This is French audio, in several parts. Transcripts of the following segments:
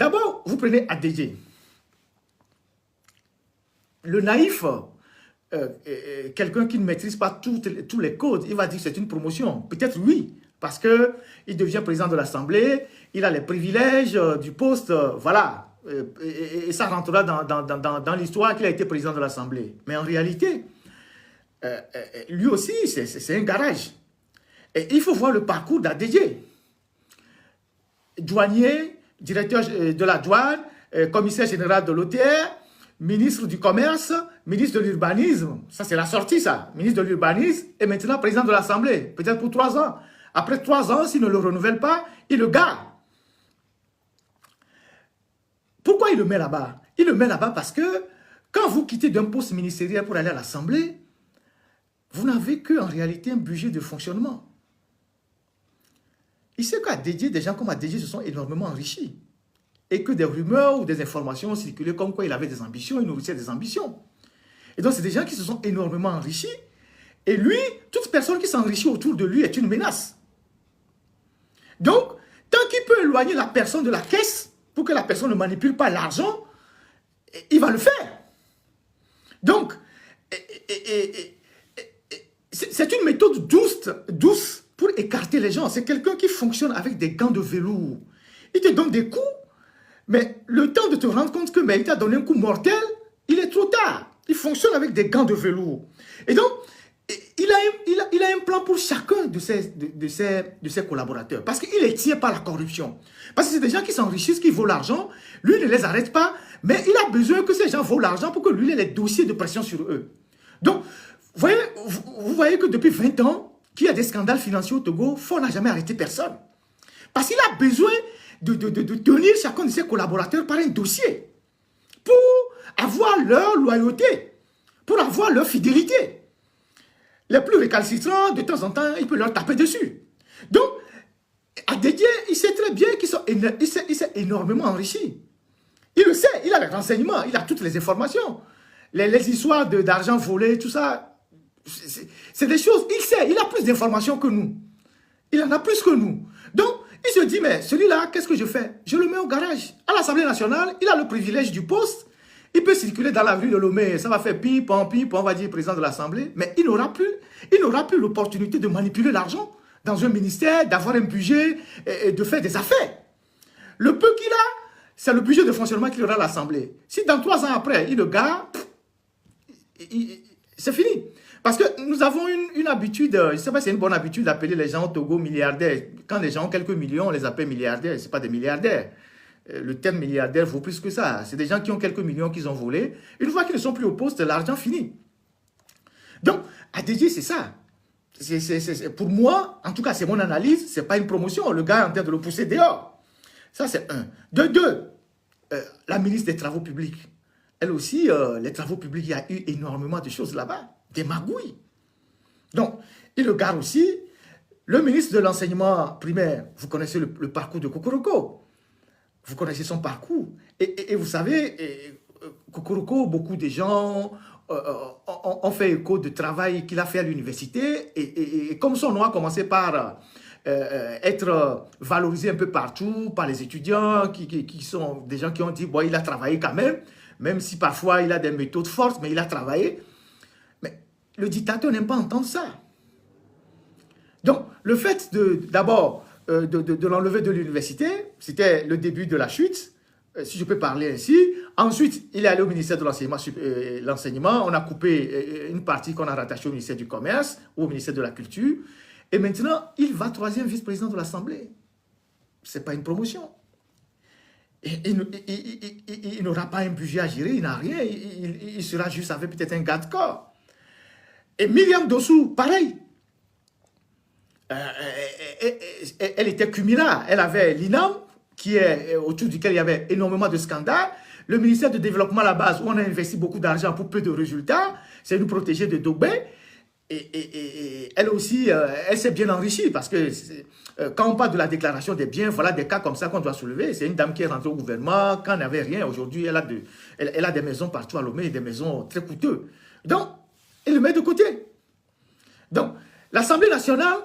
D'abord, vous prenez ADG. Le naïf, quelqu'un qui ne maîtrise pas tous les codes, il va dire que c'est une promotion. Peut-être oui, parce qu'il devient président de l'Assemblée, il a les privilèges du poste, voilà. Et ça rentrera dans l'histoire qu'il a été président de l'Assemblée. Mais en réalité, lui aussi, c'est un garage. Et il faut voir le parcours d'ADG. Douanier, directeur de la douane, commissaire général de l'OTR, ministre du commerce, ministre de l'urbanisme. Ça, c'est la sortie, ça. Ministre de l'urbanisme et maintenant président de l'Assemblée. Peut-être pour 3 ans. Après 3 ans, s'il ne le renouvelle pas, il le garde. Pourquoi il le met là-bas? Il le met là-bas parce que quand vous quittez d'un poste ministériel pour aller à l'Assemblée, vous n'avez qu'en réalité un budget de fonctionnement. Il sait qu'à dédier, des gens comme ADG se sont énormément enrichis. Et que des rumeurs ou des informations circulaient comme quoi il avait des ambitions, il nourrissait des ambitions. Et donc, c'est des gens qui se sont énormément enrichis. Et lui, toute personne qui s'enrichit autour de lui est une menace. Donc, tant qu'il peut éloigner la personne de la caisse, pour que la personne ne manipule pas l'argent, il va le faire. Donc, c'est une méthode douce pour écarter les gens. C'est quelqu'un qui fonctionne avec des gants de velours. Il te donne des coups, mais le temps de te rendre compte que il t'a donné un coup mortel, il est trop tard. Il fonctionne avec des gants de velours. Et donc, il a un plan pour chacun de ses collaborateurs. Parce qu'il les tient par la corruption. Parce que c'est des gens qui s'enrichissent, qui volent l'argent. Lui, il ne les arrête pas. Mais il a besoin que ces gens volent l'argent pour que lui ait les dossiers de pression sur eux. Donc, vous voyez que depuis 20 ans, qu'il y a des scandales financiers au Togo, Faure n'a jamais arrêté personne. Parce qu'il a besoin de tenir chacun de ses collaborateurs par un dossier. Pour avoir leur loyauté. Pour avoir leur fidélité. Les plus récalcitrants, de temps en temps, il peut leur taper dessus. Donc, ADG, il sait très bien qu'il s'est énormément enrichi. Il le sait, il a les renseignements, il a toutes les informations. Les histoires d'argent volé, tout ça, c'est des choses, il sait, il a plus d'informations que nous. Il en a plus que nous. Donc, il se dit, mais celui-là, qu'est-ce que je fais? Je le mets au garage. À l'Assemblée nationale, il a le privilège du poste. Il peut circuler dans la rue de Lomé, ça va faire ping-pong, on va dire président de l'Assemblée, mais il n'aura plus l'opportunité de manipuler l'argent dans un ministère, d'avoir un budget et de faire des affaires. Le peu qu'il a, c'est le budget de fonctionnement qu'il aura à l'Assemblée. Si dans 3 ans après, il le garde, c'est fini. Parce que nous avons une habitude, je ne sais pas si c'est une bonne habitude d'appeler les gens au Togo milliardaires. Quand les gens ont quelques millions, on les appelle milliardaires, ce n'est pas des milliardaires. Le terme milliardaire vaut plus que ça. C'est des gens qui ont quelques millions qu'ils ont volés. Une fois qu'ils ne sont plus au poste, l'argent finit. Donc, ADG, c'est ça. Pour moi, en tout cas, c'est mon analyse, ce n'est pas une promotion. Le gars est en train de le pousser dehors. Ça, c'est un. De deux, la ministre des Travaux publics. Elle aussi, les travaux publics, il y a eu énormément de choses là-bas. Des magouilles. Donc, il le garde aussi. Le ministre de l'enseignement primaire, vous connaissez le parcours de Kokoroko. Vous connaissez son parcours. Et vous savez, Kokoroko, beaucoup de gens ont fait écho de travail qu'il a fait à l'université. Et comme son nom a commencé par être valorisé un peu partout par les étudiants, qui sont des gens qui ont dit, bon, il a travaillé quand même si parfois il a des méthodes fortes, mais il a travaillé. Mais le dictateur n'aime pas entendre ça. Donc, le fait d'abord de l'enlever de l'université, c'était le début de la chute, si je peux parler ainsi. Ensuite, il est allé au ministère de l'enseignement, on a coupé une partie qu'on a rattachée au ministère du Commerce ou au ministère de la Culture. Et maintenant, il va 3e vice-président de l'Assemblée. Ce n'est pas une promotion. Il n'aura pas un budget à gérer, il n'a rien. Il sera juste avec peut-être un garde corps. Et Myriam Dossou, pareil. Elle était cumula. Elle avait l'INAM, autour duquel il y avait énormément de scandales. Le ministère de Développement à la base, où on a investi beaucoup d'argent pour peu de résultats, c'est nous protéger de Dogbé. Et elle aussi, elle s'est bien enrichie parce que quand on parle de la déclaration des biens, voilà des cas comme ça qu'on doit soulever. C'est une dame qui est rentrée au gouvernement, quand elle n'avait rien. Aujourd'hui, elle a des maisons partout à Lomé, des maisons très coûteuses. Donc, elle le met de côté. Donc, l'Assemblée nationale,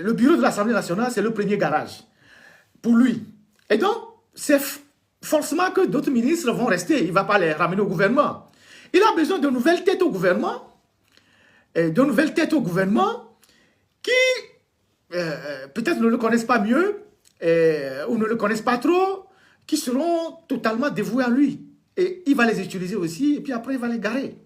le bureau de l'Assemblée nationale, c'est le premier garage pour lui. Et donc, c'est forcément que d'autres ministres vont rester. Il ne va pas les ramener au gouvernement. Il a besoin de nouvelles têtes au gouvernement, qui peut-être ne le connaissent pas mieux ou ne le connaissent pas trop, qui seront totalement dévoués à lui. Et il va les utiliser aussi, et puis après il va les garer.